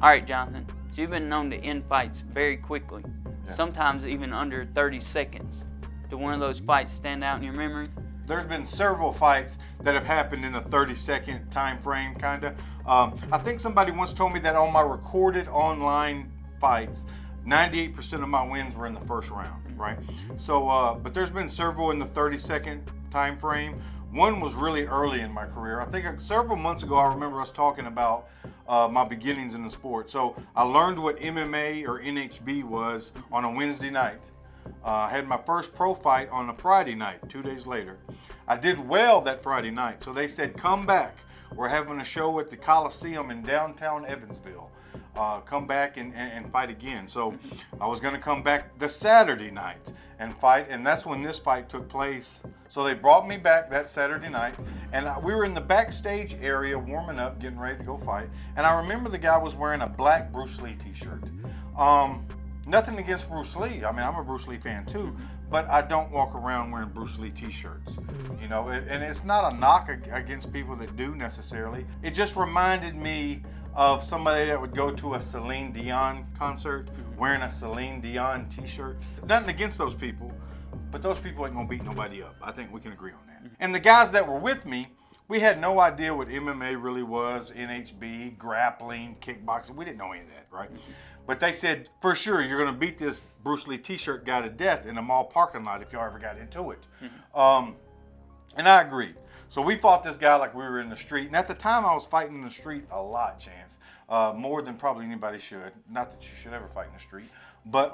All right, Jonathan, so you've been known to end fights very quickly, Yeah. sometimes even under 30 seconds. Do one of those fights stand out in your memory? There's been several fights that have happened in a 30-second time frame, kind of. I think somebody once told me that on my recorded online fights, 98% of my wins were in the first round, right? So, but there's been several in the 30-second time frame. One was really early in my career. I think several months ago, I remember us talking about my beginnings in the sport. So I learned what MMA or NHB was on a Wednesday night. I had my first pro fight on a Friday night, 2 days later. I did well that Friday night, so they said, come back. We're having a show at the Coliseum in downtown Evansville. Come back and fight again. So I was going to come back the Saturday night and fight, and that's when this fight took place. So they brought me back that Saturday night, and we were in the backstage area warming up, getting ready to go fight. And I remember the guy was wearing a black Bruce Lee t-shirt. Nothing against Bruce Lee. I mean, I'm a Bruce Lee fan too, but I don't walk around wearing Bruce Lee t-shirts, you know, and it's not a knock against people that do necessarily. It just reminded me of somebody that would go to a Celine Dion concert wearing a Celine Dion t-shirt. Nothing against those people, but those people ain't gonna beat nobody up. I think we can agree on that. And the guys that were with me, we had no idea what MMA really was, NHB, grappling, kickboxing. We didn't know any of that, right? But they said, for sure, you're going to beat this Bruce Lee t-shirt guy to death in a mall parking lot if y'all ever got into it. And I agreed. So we fought this guy like we were in the street. And at the time, I was fighting in the street a lot, Chance. More than probably anybody should. Not that you should ever fight in the street. But,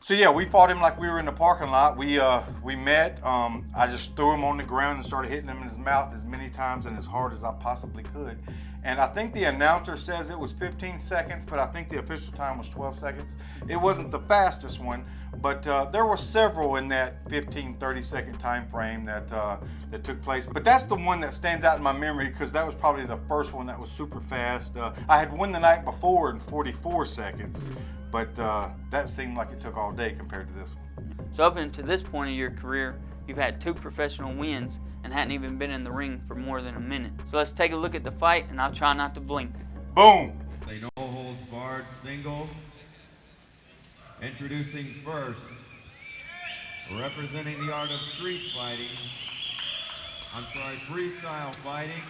so yeah, we fought him like we were in the parking lot. We met. I just threw him on the ground and started hitting him in his mouth as many times and as hard as I possibly could. And I think the announcer says it was 15 seconds, but I think the official time was 12 seconds. It wasn't the fastest one, but there were several in that 15, 30-second time frame that took place. But that's the one that stands out in my memory because that was probably the first one that was super fast. I had won the night before in 44 seconds, but that seemed like it took all day compared to this one. So up until this point of your career, you've had 2 professional wins and hadn't even been in the ring for more than a minute. So let's take a look at the fight, and I'll try not to blink. Boom! They no holds barred single. Introducing first, representing the art of street fighting, freestyle fighting,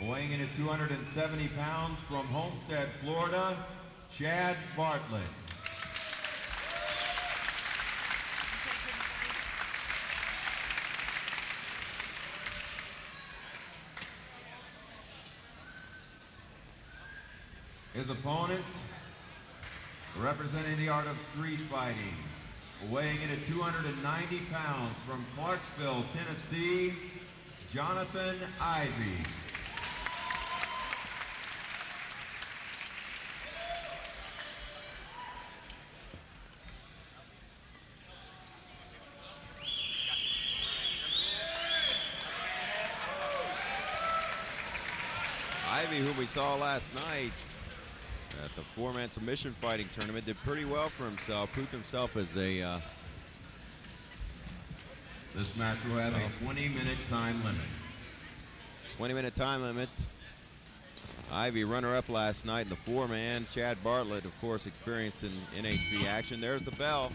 weighing in at 270 pounds from Homestead, Florida, Chad Bartlett. His opponent, representing the art of street fighting, weighing in at 290 pounds from Clarksville, Tennessee, Johnathan Ivey. Ivey, whom we saw last night at the 4-man submission fighting tournament, did pretty well for himself, proved himself as a... This match will have a 20-minute time limit. 20-minute time limit. Ivey, runner-up last night in the 4-man. Chad Bartlett, of course, experienced in NHB action. There's the bell.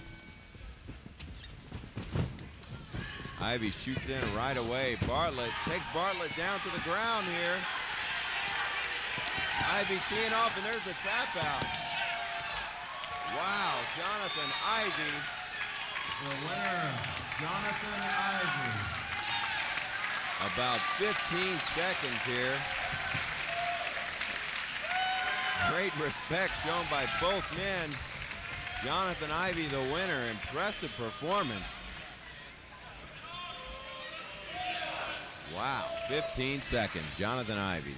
Ivey shoots in right away. Bartlett takes Bartlett down to the ground here. Ivey teeing off, and there's a tap out. Wow, Johnathan Ivey. The winner, Johnathan Ivey. About 15 seconds here. Great respect shown by both men. Johnathan Ivey, the winner. Impressive performance. Wow, 15 seconds, Johnathan Ivey.